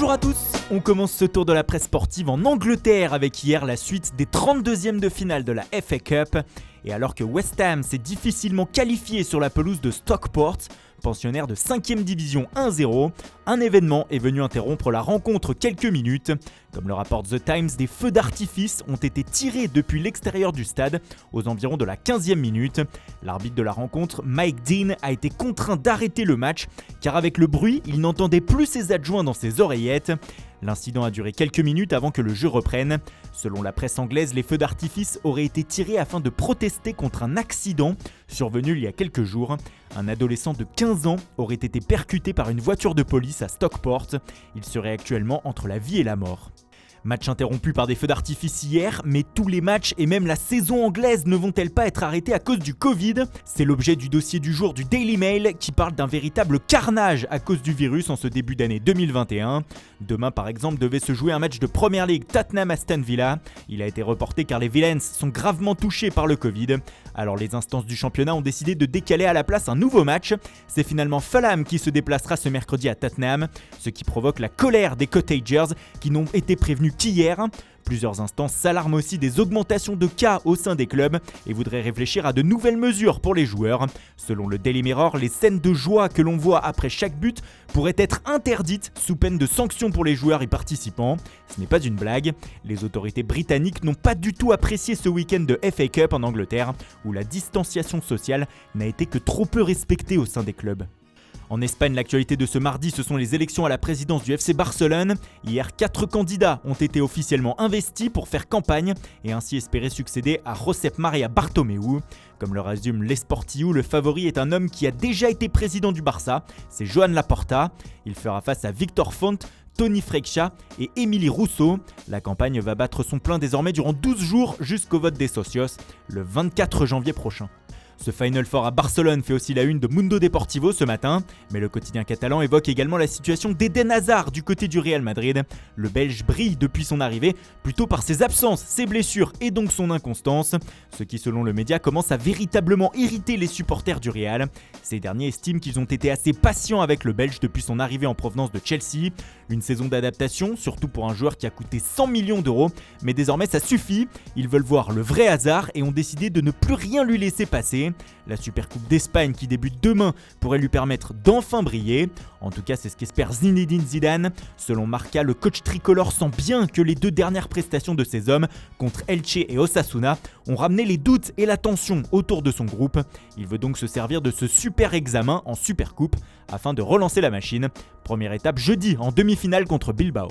Bonjour à tous, on commence ce tour de la presse sportive en Angleterre avec hier la suite des 32e de finale de la FA Cup. Et alors que West Ham s'est difficilement qualifié sur la pelouse de Stockport, pensionnaire de 5e division 1-0, un événement est venu interrompre la rencontre quelques minutes. Comme le rapporte The Times, des feux d'artifice ont été tirés depuis l'extérieur du stade aux environs de la 15e minute. L'arbitre de la rencontre, Mike Dean, a été contraint d'arrêter le match car avec le bruit, il n'entendait plus ses adjoints dans ses oreillettes. L'incident a duré quelques minutes avant que le jeu reprenne. Selon la presse anglaise, les feux d'artifice auraient été tirés afin de protester contre un accident survenu il y a quelques jours. Un adolescent de 15 ans aurait été percuté par une voiture de police à Stockport. Il serait actuellement entre la vie et la mort. Match interrompu par des feux d'artifice hier, mais tous les matchs et même la saison anglaise ne vont-elles pas être arrêtés à cause du Covid ? C'est l'objet du dossier du jour du Daily Mail qui parle d'un véritable carnage à cause du virus en ce début d'année 2021. Demain par exemple devait se jouer un match de Premier League Tottenham-Aston Villa. Il a été reporté car les Villains sont gravement touchés par le Covid. Alors les instances du championnat ont décidé de décaler à la place un nouveau match. C'est finalement Fulham qui se déplacera ce mercredi à Tottenham, ce qui provoque la colère des Cottagers qui n'ont été prévenus qu'hier. Plusieurs instances s'alarment aussi des augmentations de cas au sein des clubs et voudraient réfléchir à de nouvelles mesures pour les joueurs. Selon le Daily Mirror, les scènes de joie que l'on voit après chaque but pourraient être interdites sous peine de sanctions pour les joueurs y participant. Ce n'est pas une blague. Les autorités britanniques n'ont pas du tout apprécié ce week-end de FA Cup en Angleterre où la distanciation sociale n'a été que trop peu respectée au sein des clubs. En Espagne, l'actualité de ce mardi, ce sont les élections à la présidence du FC Barcelone. Hier, 4 candidats ont été officiellement investis pour faire campagne et ainsi espérer succéder à Josep Maria Bartomeu. Comme le résume l'Esportiu, le favori est un homme qui a déjà été président du Barça, c'est Joan Laporta. Il fera face à Victor Font, Toni Freixa et Émilie Rousseau. La campagne va battre son plein désormais durant 12 jours jusqu'au vote des socios, le 24 janvier prochain. Ce Final Four à Barcelone fait aussi la une de Mundo Deportivo ce matin, mais le quotidien catalan évoque également la situation d'Eden Hazard du côté du Real Madrid. Le Belge brille depuis son arrivée, plutôt par ses absences, ses blessures et donc son inconstance, ce qui selon le média commence à véritablement irriter les supporters du Real. Ces derniers estiment qu'ils ont été assez patients avec le Belge depuis son arrivée en provenance de Chelsea. Une saison d'adaptation, surtout pour un joueur qui a coûté 100 millions d'euros, mais désormais ça suffit. Ils veulent voir le vrai Hazard et ont décidé de ne plus rien lui laisser passer. La Supercoupe d'Espagne qui débute demain pourrait lui permettre d'enfin briller. En tout cas, c'est ce qu'espère Zinedine Zidane. Selon Marca, le coach tricolore sent bien que les 2 dernières prestations de ses hommes contre Elche et Osasuna ont ramené les doutes et la tension autour de son groupe. Il veut donc se servir de ce super examen en Supercoupe afin de relancer la machine. Première étape jeudi en demi-finale contre Bilbao.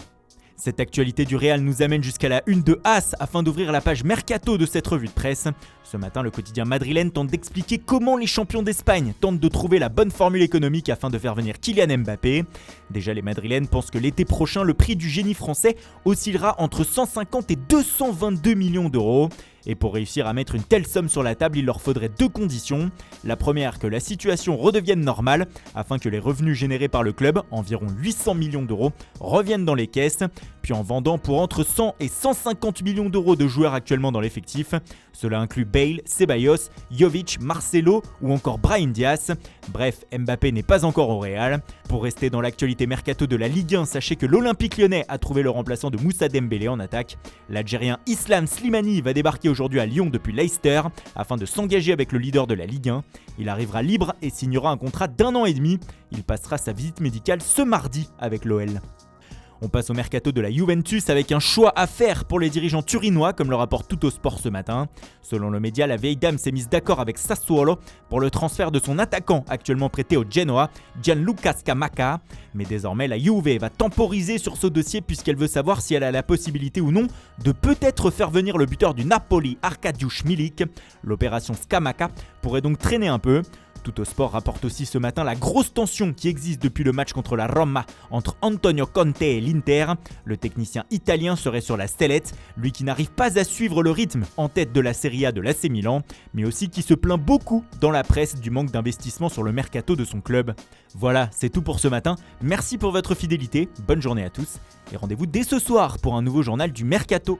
Cette actualité du Real nous amène jusqu'à la une de AS afin d'ouvrir la page Mercato de cette revue de presse. Ce matin, le quotidien madrilène tente d'expliquer comment les champions d'Espagne tentent de trouver la bonne formule économique afin de faire venir Kylian Mbappé. Déjà, les madrilènes pensent que l'été prochain, le prix du génie français oscillera entre 150 et 222 millions d'euros. Et pour réussir à mettre une telle somme sur la table, il leur faudrait 2 conditions. La première, que la situation redevienne normale, afin que les revenus générés par le club, environ 800 millions d'euros, reviennent dans les caisses. Puis en vendant pour entre 100 et 150 millions d'euros de joueurs actuellement dans l'effectif. Cela inclut Bale, Ceballos, Jovic, Marcelo ou encore Brahim Diaz. Bref, Mbappé n'est pas encore au Real. Pour rester dans l'actualité mercato de la Ligue 1, sachez que l'Olympique Lyonnais a trouvé le remplaçant de Moussa Dembélé en attaque. L'Algérien Islam Slimani va débarquer aujourd'hui à Lyon depuis Leicester afin de s'engager avec le leader de la Ligue 1. Il arrivera libre et signera un contrat d'1 an et demi. Il passera sa visite médicale ce mardi avec l'OL. On passe au mercato de la Juventus avec un choix à faire pour les dirigeants turinois comme le rapporte Tuttosport ce matin. Selon le média, la vieille dame s'est mise d'accord avec Sassuolo pour le transfert de son attaquant actuellement prêté au Genoa, Gianluca Scamacca. Mais désormais, la Juve va temporiser sur ce dossier puisqu'elle veut savoir si elle a la possibilité ou non de peut-être faire venir le buteur du Napoli, Arkadiusz Milik. L'opération Scamacca pourrait donc traîner un peu. Tuttosport rapporte aussi ce matin la grosse tension qui existe depuis le match contre la Roma entre Antonio Conte et l'Inter. Le technicien italien serait sur la sellette, lui qui n'arrive pas à suivre le rythme en tête de la Serie A de l'AC Milan, mais aussi qui se plaint beaucoup dans la presse du manque d'investissement sur le mercato de son club. Voilà, c'est tout pour ce matin. Merci pour votre fidélité, bonne journée à tous et rendez-vous dès ce soir pour un nouveau journal du Mercato.